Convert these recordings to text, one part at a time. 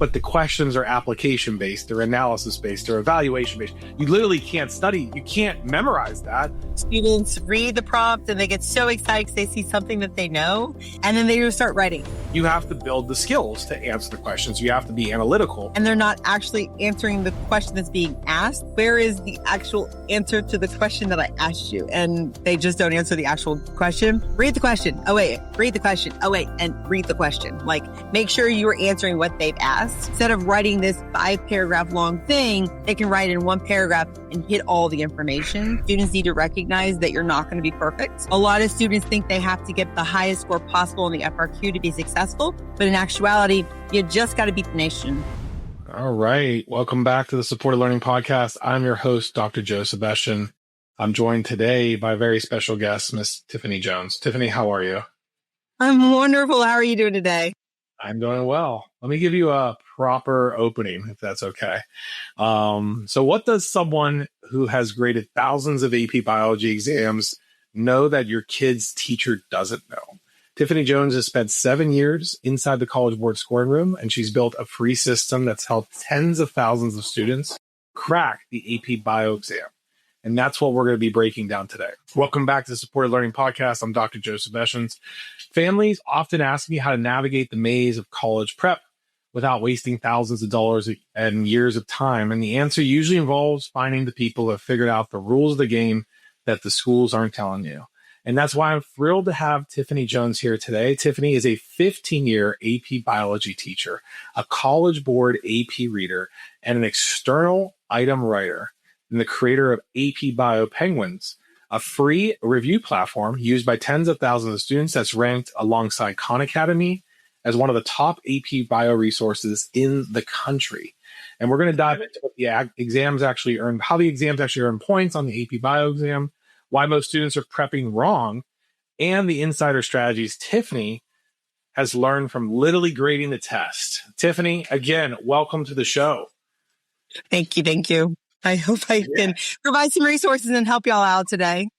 but the questions are application based, they're analysis based, they're evaluation based. You literally can't study, you can't memorize that. Students read the prompt and they get so excited because they see something that they know, and then they just start writing. You have to build the skills to answer the questions. You have to be analytical. And they're not actually answering the question that's being asked. Where is the actual answer to the question that I asked you? And they just don't answer the actual question. Read the question. Oh, wait. Read the question. Oh, wait. And read the question. Like, make sure you are answering what they've asked. Instead of writing this 5-paragraph long thing, they can write in 1 paragraph and hit all the information. Students need to recognize that you're not going to be perfect. A lot of students think they have to get the highest score possible in the FRQ to be successful. But in actuality, you just got to beat the nation. All right. Welcome back to the Supported Learning Podcast. I'm your host, Dr. Joe Sebastian. I'm joined today by a very special guest, Miss Tiffany Jones. Tiffany, how are you? I'm wonderful. How are you doing today? I'm doing well. Let me give you a proper opening, if that's okay. So what does someone who has graded thousands of AP biology exams know that your kid's teacher doesn't know? Tiffany Jones has spent 7 years inside the College Board scoring room, and she's built a free system that's helped tens of thousands of students crack the AP bio exam. And that's what we're going to be breaking down today. Welcome back to the Supported Learning Podcast. I'm Dr. Joe Sebastian. Families often ask me how to navigate the maze of college prep without wasting thousands of dollars and years of time. And the answer usually involves finding the people who have figured out the rules of the game that the schools aren't telling you. And that's why I'm thrilled to have Tiffany Jones here today. Tiffany is a 15-year AP biology teacher, a College Board AP reader, and an external item writer, and the creator of AP Bio Penguins, a free review platform used by tens of thousands of students that's ranked alongside Khan Academy as one of the top AP bio resources in the country. And we're going to dive into what the exams actually earn, how the exams actually earn points on the AP bio exam, why most students are prepping wrong, and the insider strategies Tiffany has learned from literally grading the test. Tiffany, again, welcome to the show. Thank you. Thank you. I hope I can provide some resources and help y'all out today.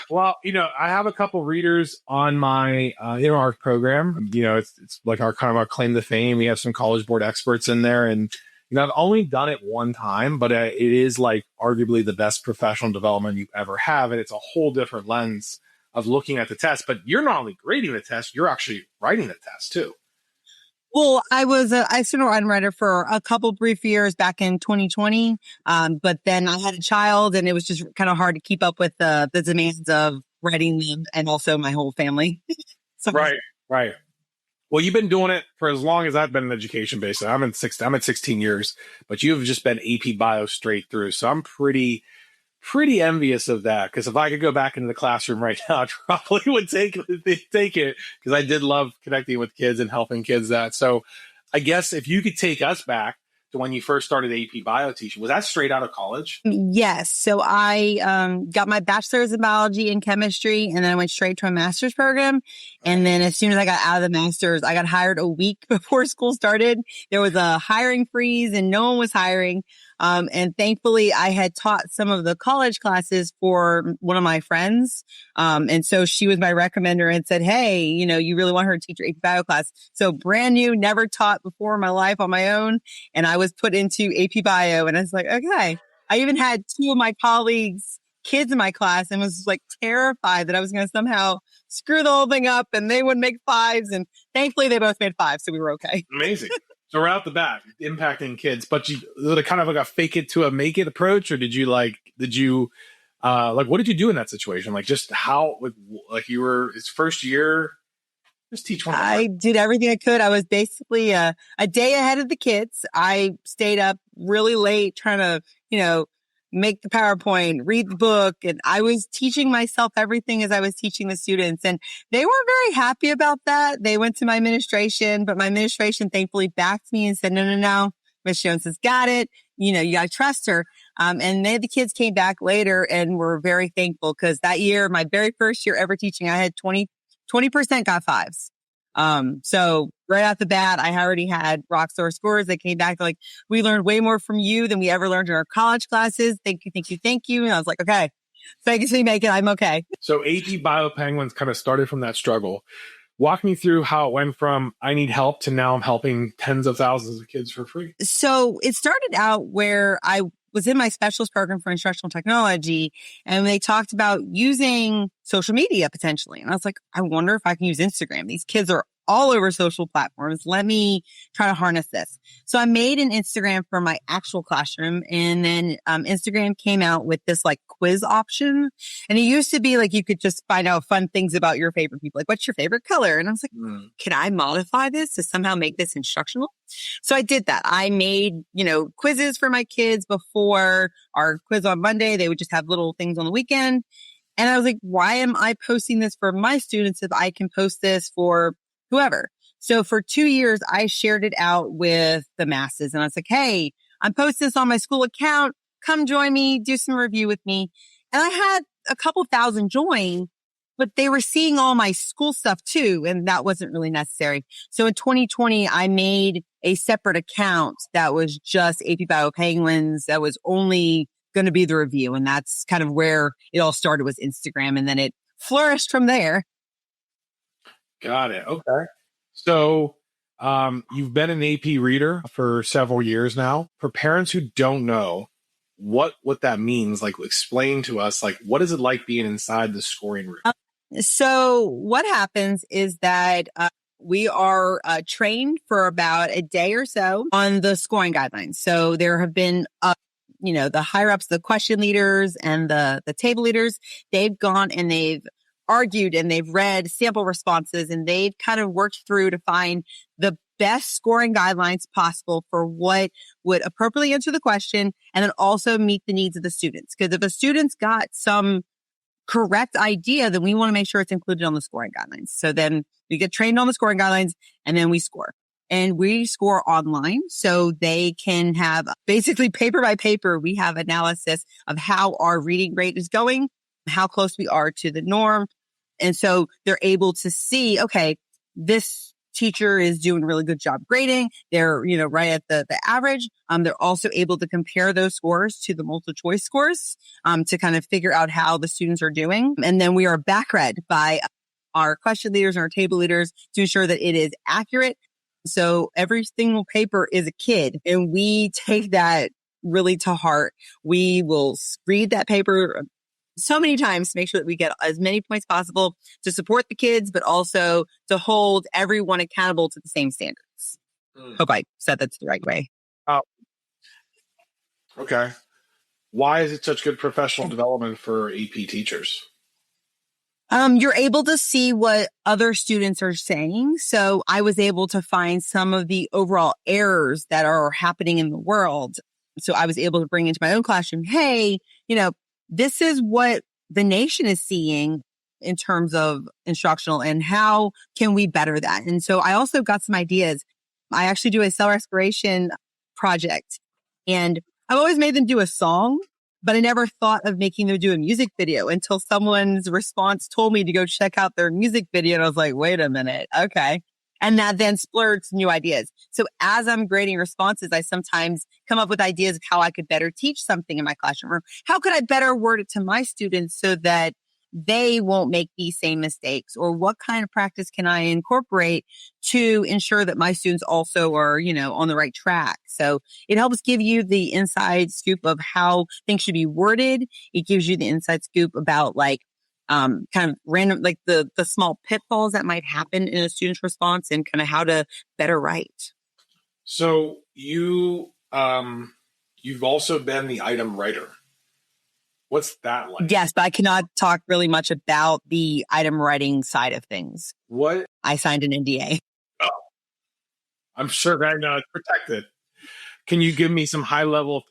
Well, I have a couple readers on my our program. It's like our kind of our claim to fame. We have some College Board experts in there, and I've only done it one time, but it is like arguably the best professional development you ever have, and it's a whole different lens of looking at the test. But you're not only grading the test, you're actually writing the test too. Well, I was a student writer for a couple brief years back in 2020. But then I had a child, and it was just kind of hard to keep up with the demands of writing them and also my whole family. Right. Well, you've been doing it for as long as I've been in education, basically. I'm at 16 years, but you've just been AP Bio straight through. So I'm pretty envious of that, because if I could go back into the classroom right now, I probably would take it, because I did love connecting with kids and helping kids that. So I guess if you could take us back to when you first started AP Bio teaching, was that straight out of college? Yes. So I got my bachelor's in biology and chemistry, and then I went straight to a master's program. And then as soon as I got out of the master's, I got hired a week before school started. There was a hiring freeze and no one was hiring. And thankfully I had taught some of the college classes for one of my friends. And so she was my recommender and said, hey, you really want her to teach your AP Bio class. So brand new, never taught before in my life on my own. And I was put into AP Bio, and I was like, okay. I even had 2 of my colleagues' kids in my class, and was like terrified that I was going to somehow screw the whole thing up and they would make 5s. And thankfully they both made 5. So we were okay. Amazing. So right out the bat, impacting kids, but was it kind of like a fake it to a make it approach, or what did you do in that situation? Like, just how, like, you were his first year, just teach one. I did everything I could. I was basically a day ahead of the kids. I stayed up really late trying to, make the PowerPoint, read the book. And I was teaching myself everything as I was teaching the students. And they weren't very happy about that. They went to my administration, but my administration thankfully backed me and said, no. Miss Jones has got it. You got to trust her. And then the kids came back later and were very thankful, because that year, my very first year ever teaching, I had 20% got 5s. So right off the bat, I already had rock star scores. They came back like, we learned way more from you than we ever learned in our college classes. Thank you. And I was like, okay, thank you, so you make it. I'm okay. So AP Bio Penguins kind of started from that struggle. Walk me through how it went from I need help to now I'm helping tens of thousands of kids for free. So it started out where I was in my specialist program for instructional technology, and they talked about using social media potentially. And I was like, I wonder if I can use Instagram. These kids are all over social platforms. Let me try to harness this. So I made an Instagram for my actual classroom, and then Instagram came out with this like quiz option. And it used to be like you could just find out fun things about your favorite people, like what's your favorite color? And I was like, can I modify this to somehow make this instructional? So I did that. I made, quizzes for my kids before our quiz on Monday. They would just have little things on the weekend. And I was like, why am I posting this for my students if I can post this for whoever? So for 2 years, I shared it out with the masses. And I was like, hey, I'm posting this on my school account. Come join me, do some review with me. And I had a couple thousand join, but they were seeing all my school stuff too. And that wasn't really necessary. So in 2020, I made a separate account that was just AP Bio Penguins. That was only going to be the review. And that's kind of where it all started, was Instagram. And then it flourished from there. Got it. Okay. So you've been an AP reader for several years now. For parents who don't know what that means, like explain to us, like what is it like being inside the scoring room? So what happens is that we are trained for about a day or so on the scoring guidelines. So there have been, the higher ups, the question leaders and the table leaders, they've gone and they've argued and they've read sample responses, and they've kind of worked through to find the best scoring guidelines possible for what would appropriately answer the question and then also meet the needs of the students. Because if a student's got some correct idea, then we want to make sure it's included on the scoring guidelines. So then we get trained on the scoring guidelines and then we score. And we score online, so they can have basically paper by paper. We have analysis of how our reading rate is going, how close we are to the norm. And so they're able to see, okay, this teacher is doing a really good job grading. They're, right at the average. They're also able to compare those scores to the multiple choice scores, to kind of figure out how the students are doing. And then we are back read by our question leaders and our table leaders to ensure that it is accurate. So every single paper is a kid, and we take that really to heart. We will read that paper so many times to make sure that we get as many points possible to support the kids, but also to hold everyone accountable to the same standards. Hope I said that's the right way. Okay. Why is it such good professional development for AP teachers? You're able to see what other students are saying. So I was able to find some of the overall errors that are happening in the world. So I was able to bring into my own classroom, hey, this is what the nation is seeing in terms of instructional, and how can we better that? And so I also got some ideas. I actually do a cell respiration project, and I've always made them do a song, but I never thought of making them do a music video until someone's response told me to go check out their music video. And I was like, wait a minute. Okay. And that then splurged new ideas. So as I'm grading responses, I sometimes come up with ideas of how I could better teach something in my classroom, or how could I better word it to my students so that they won't make these same mistakes, or what kind of practice can I incorporate to ensure that my students also are, on the right track. So it helps give you the inside scoop of how things should be worded. It gives you the inside scoop about kind of random, like the small pitfalls that might happen in a student's response, and kind of how to better write. So you've also been the item writer. What's that like? Yes, but I cannot talk really much about the item writing side of things. What? I signed an NDA. Oh, I'm sure I'm protected. Can you give me some high level,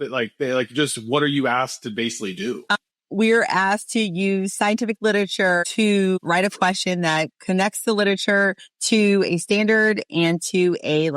just what are you asked to basically do? We're asked to use scientific literature to write a question that connects the literature to a standard and to a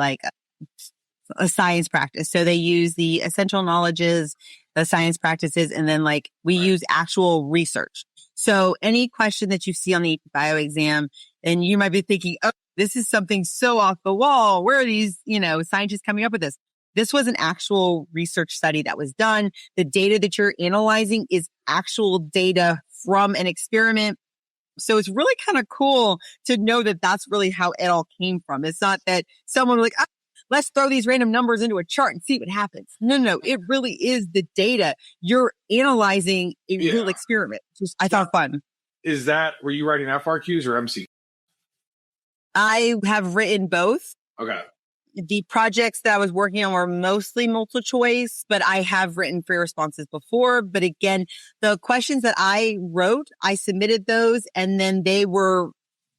science practice. So they use the essential knowledges, the science practices, and then we use actual research. So any question that you see on the AP Bio exam, and you might be thinking, oh, this is something so off the wall. Where are these, scientists coming up with this? This was an actual research study that was done. The data that you're analyzing is actual data from an experiment So it's really kind of cool to know that that's really how it all came from. It's not that someone was like, let's throw these random numbers into a chart and see what happens. No. It really is the data. You're analyzing a real experiment. I thought fun. Were you writing FRQs or MC? I have written both. Okay. The projects that I was working on were mostly multiple choice, but I have written free responses before. But again, the questions that I wrote, I submitted those and then they were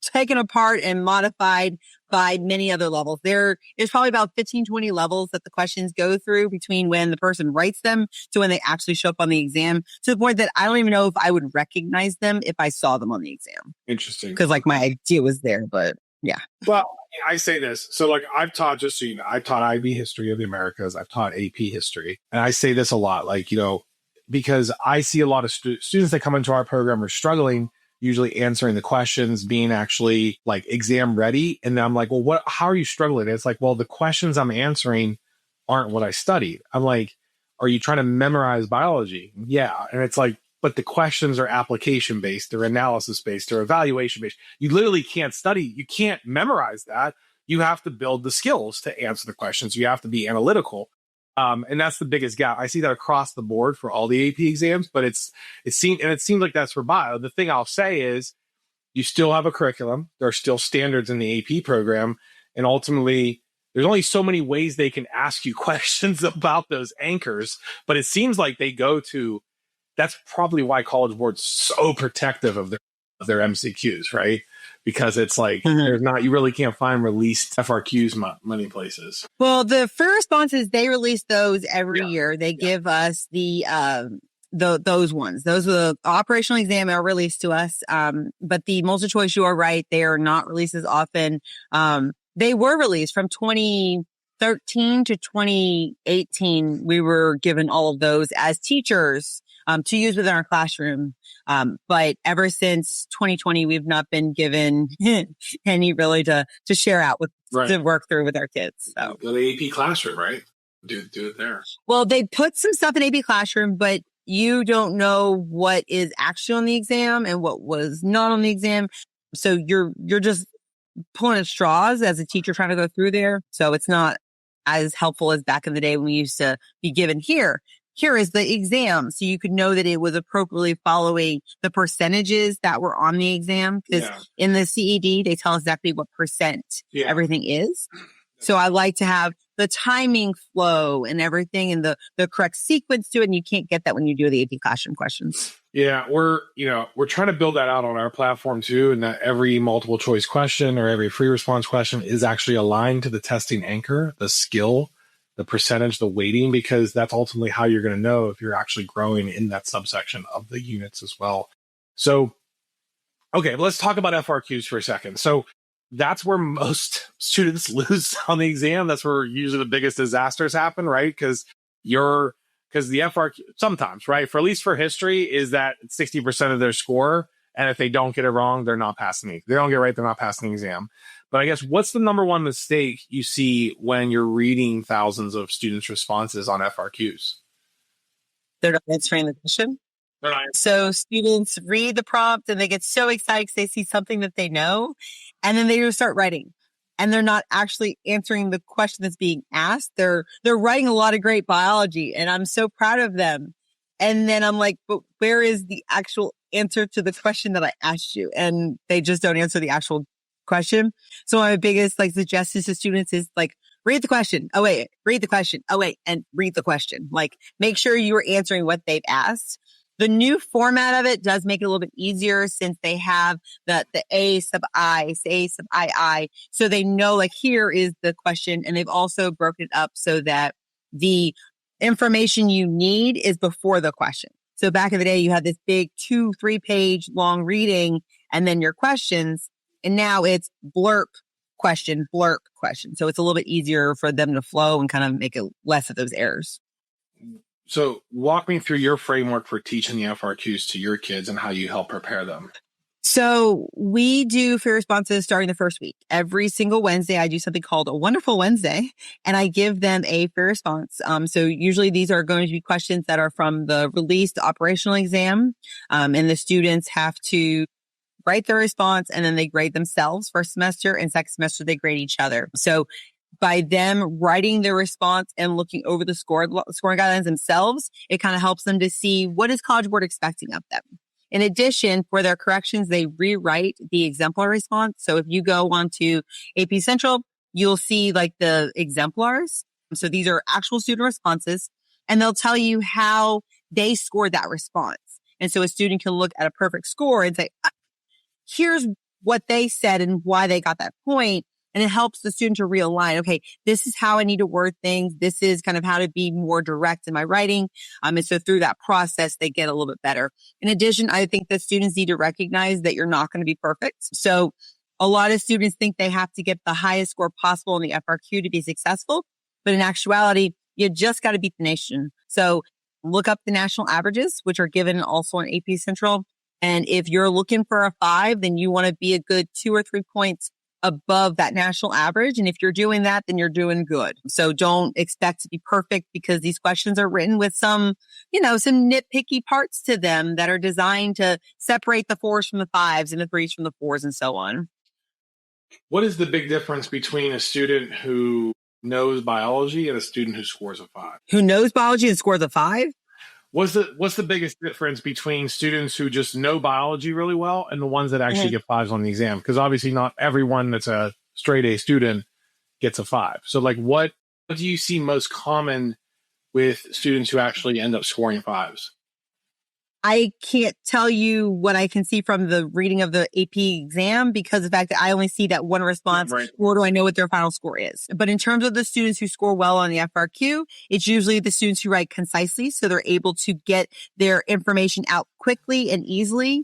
taken apart and modified by many other levels. There is probably about 15, 20 levels that the questions go through between when the person writes them to when they actually show up on the exam, to the point that I don't even know if I would recognize them if I saw them on the exam. Interesting. Because like my idea was there, but yeah. Well, I say this. So like I've taught, just so you know, I've taught IB history of the Americas. I've taught AP history. And I say this a lot, like, because I see a lot of students that come into our program are struggling, usually answering the questions, being actually like exam ready. And then I'm like, well, how are you struggling? And it's like, well, the questions I'm answering aren't what I studied. I'm like, are you trying to memorize biology? Yeah. And it's like, but the questions are application based, they're analysis based, they're evaluation based. You literally can't you can't memorize that. You have to build the skills to answer the questions. You have to be analytical. And that's the biggest gap. I see that across the board for all the AP exams, but it seems like that's for bio. The thing I'll say is you still have a curriculum. There are still standards in the AP program. And ultimately, there's only so many ways they can ask you questions about those anchors. But it seems like they go to, that's probably why College Board's so protective of their MCQs, right? Because it's like, there's not, you really can't find released FRQs many places. Well, the free responses, they release those every year. They give us those ones. Those are the operational exam are released to us. But the multiple choice, you are right, they are not released as often. They were released from 2013 to 2018. We were given all of those as teachers to use within our classroom. But ever since 2020, we've not been given any really to share out with, to work through with our kids. So go to AP Classroom, right? Do it there. Well, they put some stuff in AP Classroom, but you don't know what is actually on the exam and what was not on the exam. So you're just pulling at straws as a teacher trying to go through there. So it's not as helpful as back in the day when we used to be given here is the exam. So you could know that it was appropriately following the percentages that were on the exam. Because in the CED, they tell exactly what percent everything is. So I like to have the timing flow and everything and the correct sequence to it. And you can't get that when you do the AP Classroom questions. Yeah, we're trying to build that out on our platform too. And that every multiple choice question or every free response question is actually aligned to the testing anchor, the skill, the percentage, the weighting, because that's ultimately how you're going to know if you're actually growing in that subsection of the units as well. So, okay, let's talk about FRQs for a second. So that's where most students lose on the exam. That's where usually the biggest disasters happen, right? Because the FRQ sometimes, right? For at least for history, is that 60% of their score. And if they don't get it wrong, they're not passing They don't get it right, they're not passing the exam. But I guess what's the number one mistake you see when you're reading thousands of students' responses on FRQs? They're not answering the question. So students read the prompt and they get so excited because they see something that they know, and then they just start writing. And they're not actually answering the question that's being asked. They're writing a lot of great biology, and I'm so proud of them. And then I'm like, but where is the actual answer to the question that I asked you? And they just don't answer the actual question. So my biggest suggestions to students is read the question. Oh wait, read the question. Oh wait, and read the question. Make sure you are answering what they've asked. The new format of it does make it a little bit easier since they have the A sub I, A sub II. So they know here is the question, and they've also broken it up so that the information you need is before the question. So back in the day, you had this big 2-3 page long reading and then your questions. And now it's blurb question. So it's a little bit easier for them to flow and kind of make it less of those errors. So walk me through your framework for teaching the FRQs to your kids and how you help prepare them. So we do free responses starting the first week. Every single Wednesday, I do something called a Wonderful Wednesday, and I give them a free response. So usually these are going to be questions that are from the released operational exam, and the students have to write their response, and then they grade themselves first semester, and second semester they grade each other. So by them writing their response and looking over the scoring guidelines themselves, it kind of helps them to see what is College Board expecting of them. In addition, for their corrections, they rewrite the exemplar response. So if you go onto AP Central, you'll see like the exemplars. So these are actual student responses, and they'll tell you how they scored that response. And so a student can look at a perfect score and say, here's what they said and why they got that point. And it helps the student to realign. Okay, this is how I need to word things. This is kind of how to be more direct in my writing. And so through that process, they get a little bit better. In addition, I think that students need to recognize that you're not going to be perfect. So a lot of students think they have to get the highest score possible in the FRQ to be successful. But in actuality, you just got to beat the nation. So look up the national averages, which are given also on AP Central. And if you're looking for a 5, then you want to be a good 2 or 3 points above that national average. And if you're doing that, then you're doing good. So don't expect to be perfect, because these questions are written with some nitpicky parts to them that are designed to separate the 4s from the 5s and the 3s from the 4s and so on. What is the big difference between a student who knows biology and a student who scores a 5? Who knows biology and scores a 5? What's the biggest difference between students who just know biology really well and the ones that actually get 5s on the exam? Because obviously not everyone that's a straight A student gets a 5. So like what do you see most common with students who actually end up scoring 5s? I can't tell you what I can see from the reading of the AP exam, because of the fact that I only see that one response, Right. Nor do I know what their final score is. But in terms of the students who score well on the FRQ, it's usually the students who write concisely. So they're able to get their information out quickly and easily.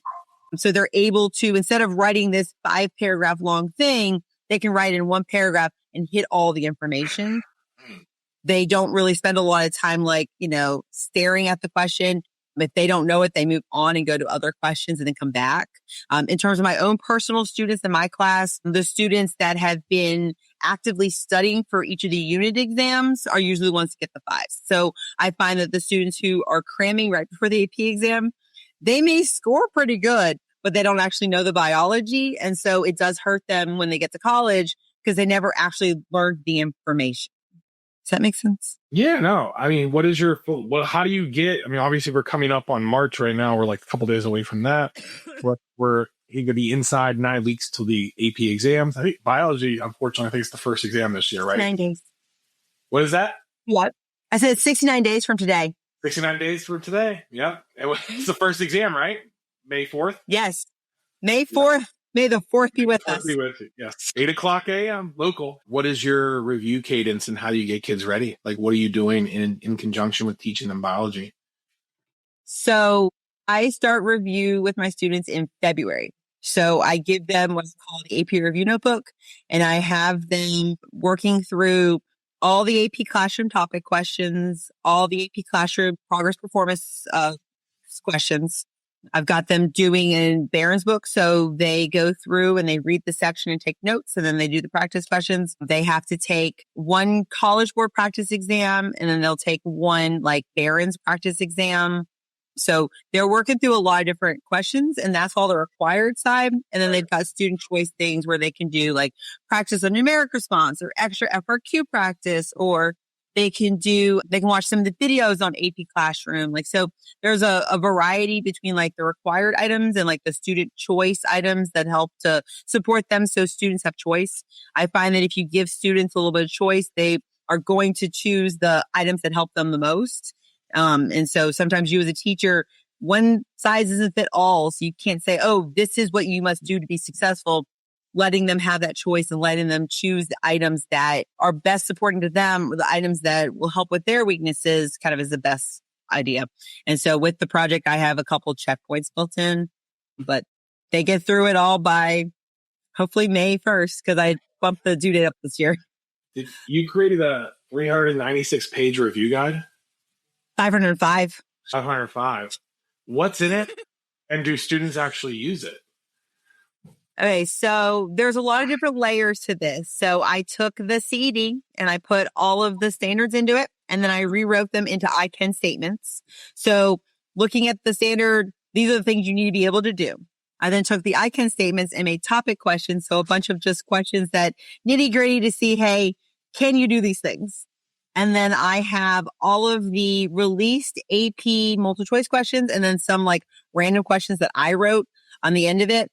So they're able to, instead of writing this 5-paragraph long thing, they can write in 1 paragraph and hit all the information. They don't really spend a lot of time staring at the question. If they don't know it, they move on and go to other questions and then come back. In terms of my own personal students in my class, the students that have been actively studying for each of the unit exams are usually the ones to get the 5s. So I find that the students who are cramming right before the AP exam, they may score pretty good, but they don't actually know the biology. And so it does hurt them when they get to college because they never actually learned the information. Does that make sense? Yeah, no. I mean, how do you get, obviously we're coming up on March right now. We're like a couple days away from that. We're going to be inside 9 weeks till the AP exams. I think biology, unfortunately, I think it's the first exam this year, right? 9 days. What is that? What? I said it's 69 days from today. 69 days from today. Yeah. It's the first exam, right? May 4th? Yes. May 4th. Yeah. May the 4th be with us. Be with you. Yes. 8:00 a.m. local. What is your review cadence and how do you get kids ready? Like, what are you doing in conjunction with teaching them biology? So I start review with my students in February. So I give them what's called the AP review notebook, and I have them working through all the AP classroom topic questions, all the AP classroom progress performance questions. I've got them doing in Barron's book. So they go through and they read the section and take notes, and then they do the practice questions. They have to take 1 College Board practice exam, and then they'll take 1 Barron's practice exam. So they're working through a lot of different questions, and that's all the required side. And then they've got student choice things where they can do practice a numeric response or extra FRQ practice, or they can watch some of the videos on AP Classroom. So there's a variety between the required items and the student choice items that help to support them so students have choice. I find that if you give students a little bit of choice, they are going to choose the items that help them the most. And so sometimes you as a teacher, one size doesn't fit all. So you can't say, oh, this is what you must do to be successful. Letting them have that choice and letting them choose the items that are best supporting to them, or the items that will help with their weaknesses kind of is the best idea. And so with the project, I have a couple checkpoints built in, but they get through it all by hopefully May 1st, because I bumped the due date up this year. You created a 396-page review guide? 505. 505. What's in it? And do students actually use it? Okay, so there's a lot of different layers to this. So I took the CED and I put all of the standards into it, and then I rewrote them into I can statements. So looking at the standard, these are the things you need to be able to do. I then took the I can statements and made topic questions. So a bunch of just questions that nitty gritty to see, hey, can you do these things? And then I have all of the released AP multiple choice questions and then some like random questions that I wrote on the end of it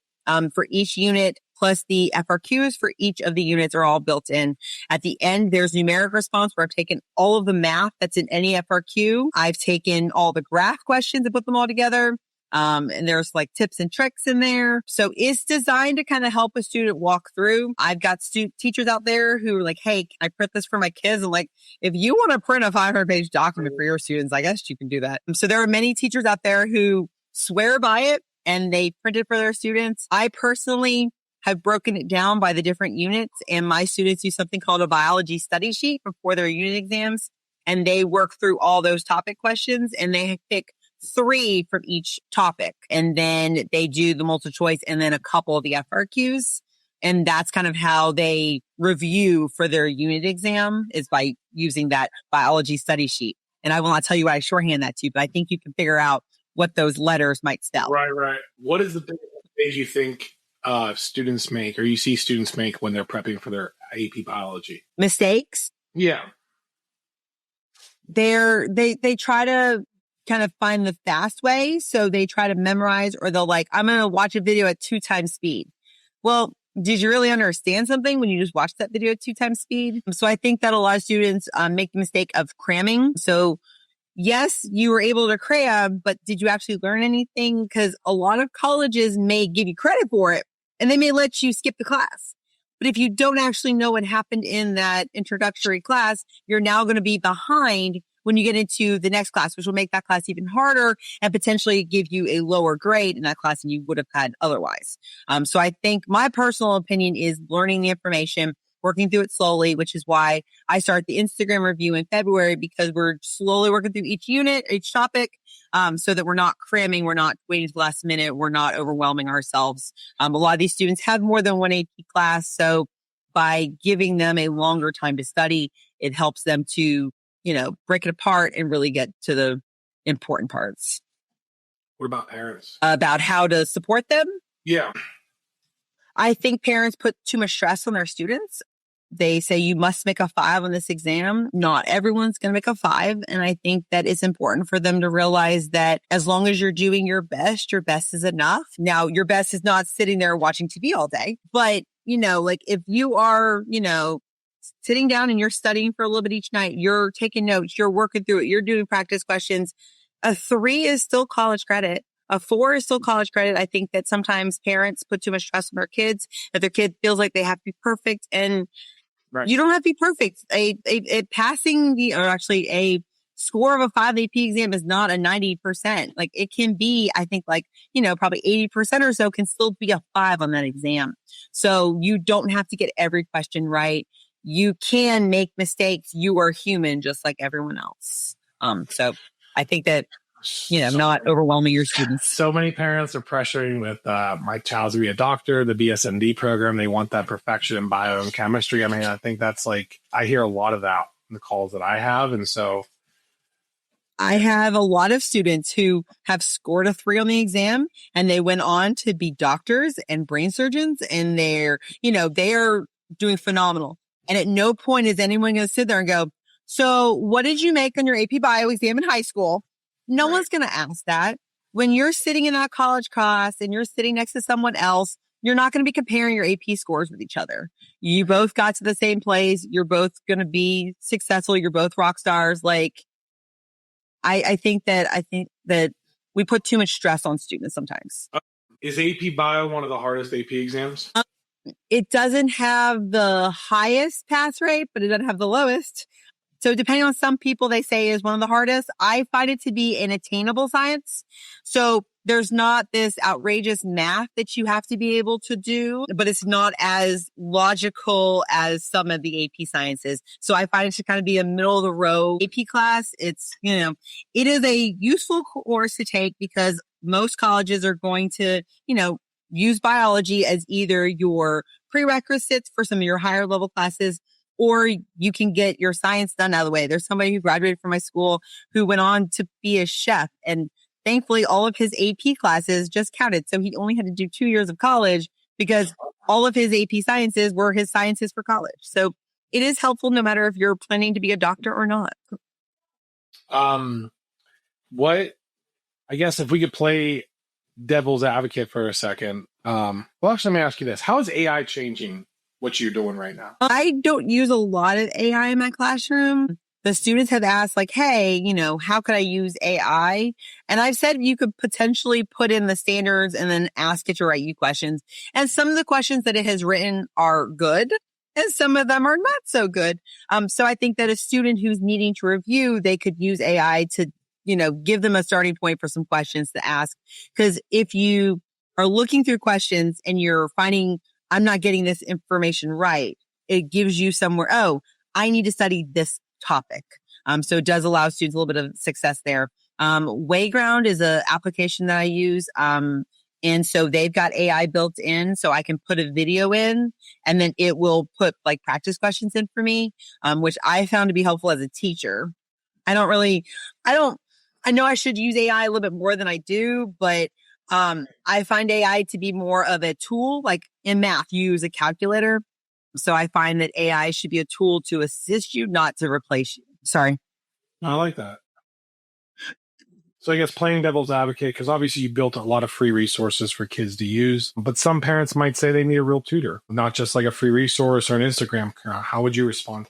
for each unit, plus the FRQs for each of the units are all built in. At the end, there's numeric response where I've taken all of the math that's in any FRQ. I've taken all the graph questions and put them all together. And there's like tips and tricks in there. So it's designed to kind of help a student walk through. I've got teachers out there who are like, hey, can I print this for my kids? And like, if you want to print a 500-page document for your students, I guess you can do that. So there are many teachers out there who swear by it and they print it for their students. I personally have broken it down by the different units, and my students use something called a biology study sheet before their unit exams. And they work through all those topic questions and they pick 3 from each topic. And then they do the multiple choice and then a couple of the FRQs. And that's kind of how they review for their unit exam, is by using that biology study sheet. And I will not tell you what I shorthand that to, but I think you can figure out what those letters might spell. Right. What is the biggest mistake you think students make, or you see students make when they're prepping for their AP biology? Mistakes? Yeah. They try to kind of find the fast way. So they try to memorize, or they'll like, I'm going to watch a video at 2 times speed. Well, did you really understand something when you just watched that video at 2 times speed? So I think that a lot of students make the mistake of cramming. So yes, you were able to cram, but did you actually learn anything? Because a lot of colleges may give you credit for it and they may let you skip the class. But if you don't actually know what happened in that introductory class, you're now going to be behind when you get into the next class, which will make that class even harder and potentially give you a lower grade in that class than you would have had otherwise. So I think my personal opinion is learning the information, working through it slowly, which is why I start the Instagram review in February, because we're slowly working through each unit, each topic, so that we're not cramming, we're not waiting to the last minute, we're not overwhelming ourselves. A lot of these students have more than one AP class. So by giving them a longer time to study, it helps them to, break it apart and really get to the important parts. What about parents? About how to support them? Yeah. I think parents put too much stress on their students. They say you must make a 5 on this exam. Not everyone's going to make a 5. And I think that it's important for them to realize that as long as you're doing your best is enough. Now, your best is not sitting there watching TV all day, but like if you are, sitting down and you're studying for a little bit each night, you're taking notes, you're working through it, you're doing practice questions. A 3 is still college credit. A 4 is still college credit. I think that sometimes parents put too much stress on their kids, that their kid feels like they have to be perfect. And Right. You don't have to be perfect. A score of a 5 AP exam is not a 90%. Like it can be, I think probably 80% or so can still be a 5 on that exam. So you don't have to get every question right. You can make mistakes. You are human just like everyone else. So I think that, not overwhelming your students. So many parents are pressuring with my child's to be a doctor, the BSND program. They want that perfection in bio and chemistry. I mean, I think that's I hear a lot of that in the calls that I have. And so I have a lot of students who have scored a 3 on the exam and they went on to be doctors and brain surgeons, and they're doing phenomenal. And at no point is anyone going to sit there and go, so what did you make on your AP bio exam in high school? No one's going to ask that. When you're sitting in that college class and you're sitting next to someone else, you're not going to be comparing your AP scores with each other. You both got to the same place. You're both going to be successful. You're both rock stars. I think that we put too much stress on students sometimes. Is AP Bio one of the hardest AP exams? It doesn't have the highest pass rate, but it doesn't have the lowest. So depending on some people, they say is one of the hardest. I find it to be an attainable science. So there's not this outrageous math that you have to be able to do, but it's not as logical as some of the AP sciences. So I find it to kind of be a middle of the road AP class. It's, it is a useful course to take because most colleges are going to, use biology as either your prerequisites for some of your higher level classes, or you can get your science done out of the way. There's somebody who graduated from my school who went on to be a chef, and thankfully all of his AP classes just counted. So he only had to do 2 years of college because all of his AP sciences were his sciences for college. So it is helpful no matter if you're planning to be a doctor or not. What, I guess if we could play devil's advocate for a second. Well, actually, let me ask you this. How is AI changing what you're doing right now? I don't use a lot of AI in my classroom. The students have asked like, hey, how could I use AI? And I've said you could potentially put in the standards and then ask it to write you questions. And some of the questions that it has written are good and some of them are not so good. So I think that a student who's needing to review, they could use AI to, give them a starting point for some questions to ask. Because if you are looking through questions and you're finding, I'm not getting this information right, it gives you somewhere, oh, I need to study this topic. So it does allow students a little bit of success there. Wayground is an application that I use. And so they've got AI built in, so I can put a video in and then it will put like practice questions in for me, which I found to be helpful as a teacher. I know I should use AI a little bit more than I do, but I find AI to be more of a tool. Like in math, you use a calculator. So I find that AI should be a tool to assist you, not to replace you. Sorry. I like that. So I guess playing devil's advocate, because obviously you built a lot of free resources for kids to use, but some parents might say they need a real tutor, not just like a free resource or an Instagram account. How would you respond?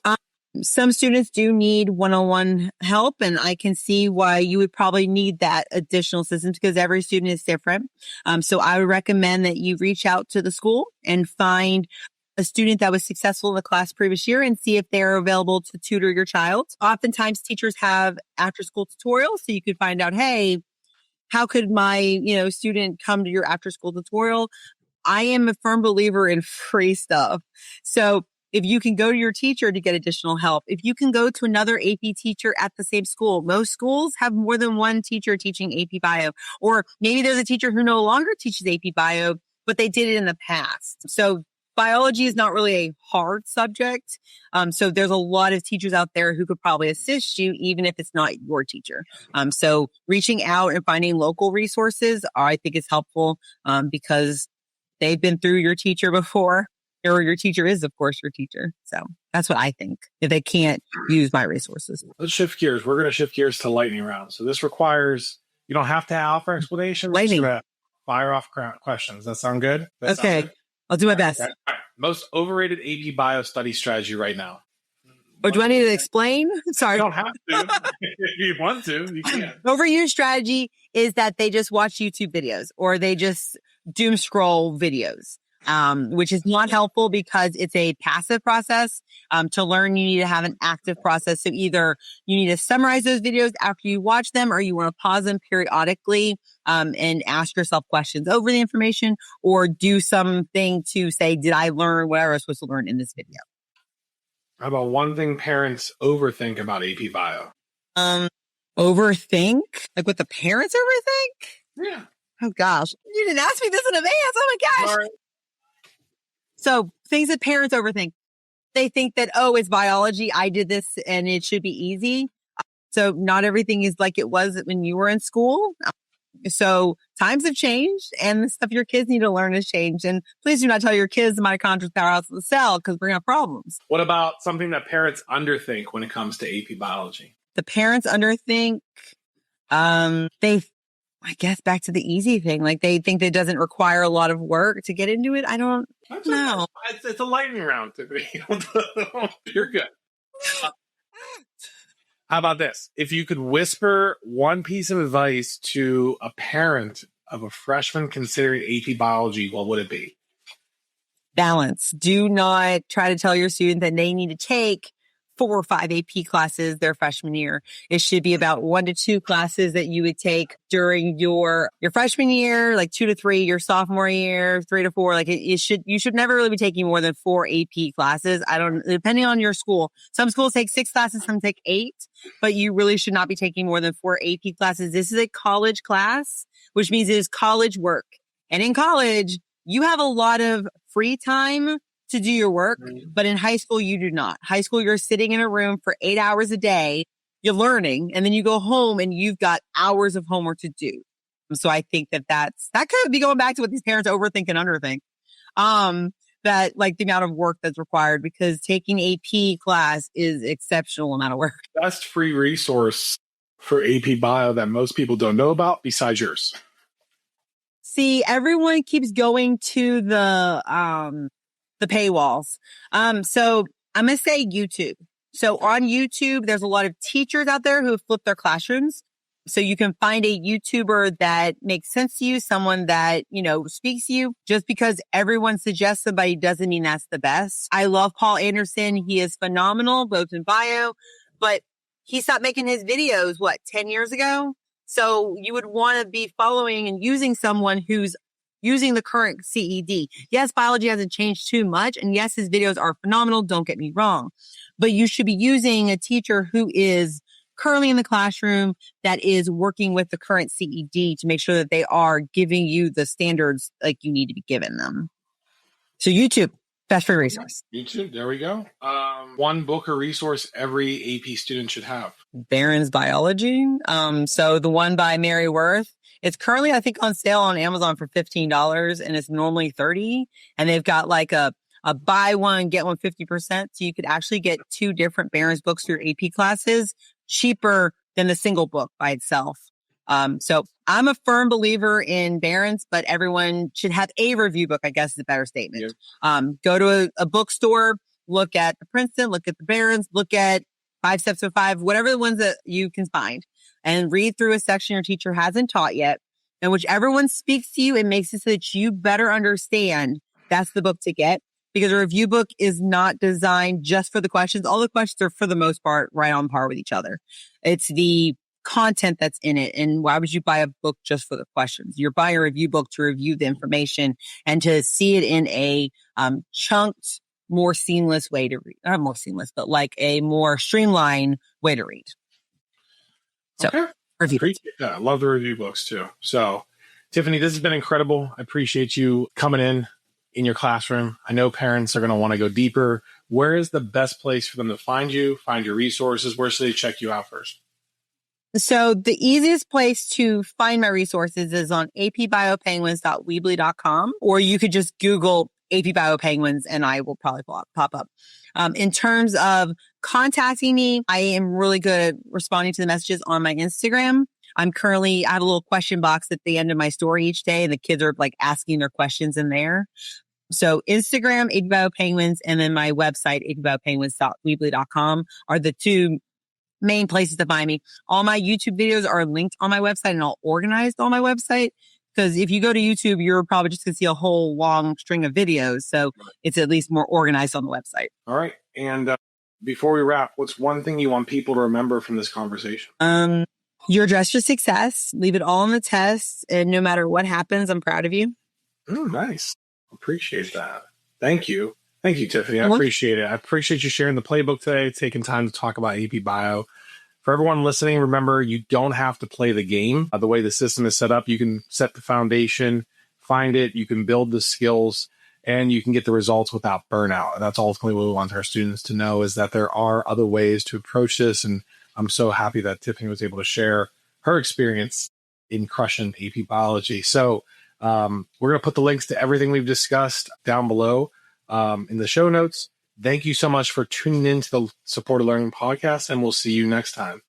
Some students do need one-on-one help, and I can see why you would probably need that additional assistance because every student is different. So I would recommend that you reach out to the school and find a student that was successful in the class previous year and see if they're available to tutor your child. Oftentimes teachers have after-school tutorials, so you could find out, hey, how could my, student come to your after-school tutorial? I am a firm believer in free stuff. So if you can go to your teacher to get additional help, if you can go to another AP teacher at the same school, most schools have more than one teacher teaching AP Bio, or maybe there's a teacher who no longer teaches AP Bio, but they did it in the past. So biology is not really a hard subject. So there's a lot of teachers out there who could probably assist you, even if it's not your teacher. So reaching out and finding local resources, I think is helpful, because they've been through your teacher before, or your teacher is, of course, your teacher. So that's what I think, if they can't use my resources. Let's shift gears. We're going to shift gears to lightning round. So this requires, you don't have to offer explanations. Lightning. We're just gonna fire off questions. That sound good? Okay. I'll do my best. Okay. All right. Most overrated AP Bio study strategy right now. Or do I need to explain? Sorry. You don't have to. If you want to, you can. Overused strategy is that they just watch YouTube videos or they just doom scroll videos, which is not helpful because it's a passive process. To learn, you need to have an active process. So either you need to summarize those videos after you watch them, or you want to pause them periodically, and ask yourself questions over the information, or do something to say, did I learn what I was supposed to learn in this video? How about one thing parents overthink about AP Bio? Overthink? Like what the parents overthink? Yeah. Oh gosh. You didn't ask me this in advance. Oh my gosh. Sorry. So things that parents overthink. They think that, oh, it's biology. I did this and it should be easy. So not everything is like it was when you were in school. So times have changed and the stuff your kids need to learn has changed. And please do not tell your kids the mitochondrial powerhouse of the cell because we're going to have problems. What about something that parents underthink when it comes to AP Biology? The parents underthink, I guess back to the easy thing. Like they think that it doesn't require a lot of work to get into it. I don't know. It's a lightning round to me. You're good. How about this? If you could whisper one piece of advice to a parent of a freshman considering AP Biology, what would it be? Balance. Do not try to tell your student that they need to take 4 or 5 AP classes their freshman year. It should be about 1 to 2 classes that you would take during your freshman year, like 2 to 3 your sophomore year, 3 to 4. Like you should never really be taking more than 4 AP classes. Depending on your school. Some schools take 6 classes, some take 8, but you really should not be taking more than 4 AP classes. This is a college class, which means it is college work. And in college, you have a lot of free time to do your work, but in high school, you do not. High school, you're sitting in a room for 8 hours a day you're learning, and then you go home and you've got hours of homework to do. So I think that could be going back to what these parents overthink and underthink. That like the amount of work that's required, because taking AP class is exceptional amount of work. Best free resource for AP Bio that most people don't know about besides yours? See, everyone keeps going to the paywalls. So I'm going to say YouTube. So on YouTube, there's a lot of teachers out there who have flipped their classrooms. So you can find a YouTuber that makes sense to you, someone that, speaks to you. Just because everyone suggests somebody doesn't mean that's the best. I love Paul Anderson. He is phenomenal, both in bio, but he stopped making his videos, 10 years ago? So you would want to be following and using someone who's using the current CED. Yes, biology hasn't changed too much. And yes, his videos are phenomenal. Don't get me wrong. But you should be using a teacher who is currently in the classroom, that is working with the current CED to make sure that they are giving you the standards like you need to be given them. So YouTube, best free resource. YouTube, there we go. One book or resource every AP student should have. Barron's Biology. So the one by Mary Worth, it's currently, I think, on sale on Amazon for $15, and it's normally $30. And they've got like a buy one, get one 50%. So you could actually get 2 different Barron's books for your AP classes cheaper than the single book by itself. So I'm a firm believer in Barron's, but everyone should have a review book, I guess is a better statement. Yeah. Go to a bookstore, look at the Princeton, look at the Barron's, look at 5 Steps to 5, whatever the ones that you can find, and read through a section your teacher hasn't taught yet. And whichever one speaks to you and makes it so that you better understand, that's the book to get. Because a review book is not designed just for the questions. All the questions are, for the most part, right on par with each other. It's the content that's in it. And why would you buy a book just for the questions? You're buying a review book to review the information and to see it in a chunked, more seamless way to read. Not more seamless, but like a more streamlined way to read. So, okay. Review books. I love the review books too. So, Tiffany, this has been incredible. I appreciate you coming in your classroom. I know parents are going to want to go deeper. Where is the best place for them to find you, find your resources? Where should they check you out first? So the easiest place to find my resources is on apbiopenguins.weebly.com, or you could just Google AP Bio Penguins and I will probably pop up. In terms of contacting me, I am really good at responding to the messages on my Instagram. I have a little question box at the end of my story each day, and the kids are like asking their questions in there. So Instagram, AP Bio Penguins, and then my website, apbiopenguins.weebly.com are the 2 main places to find me. All my YouTube videos are linked on my website and all organized on my website. Because if you go to YouTube, you're probably just going to see a whole long string of videos. So it's at least more organized on the website. All right. And before we wrap, what's one thing you want people to remember from this conversation? You're dressed for success. Leave it all on the test. And no matter what happens, I'm proud of you. Oh, nice. Appreciate that. Thank you. Thank you, Tiffany. I appreciate it. I appreciate you sharing the playbook today, taking time to talk about AP Bio. For everyone listening, remember, you don't have to play the game. The way the system is set up, you can set the foundation, find it, you can build the skills, and you can get the results without burnout. And that's ultimately what we want our students to know, is that there are other ways to approach this. And I'm so happy that Tiffany was able to share her experience in crushing AP Biology. So we're going to put the links to everything we've discussed down below in the show notes. Thank you so much for tuning in to the Supported Learning podcast, and we'll see you next time.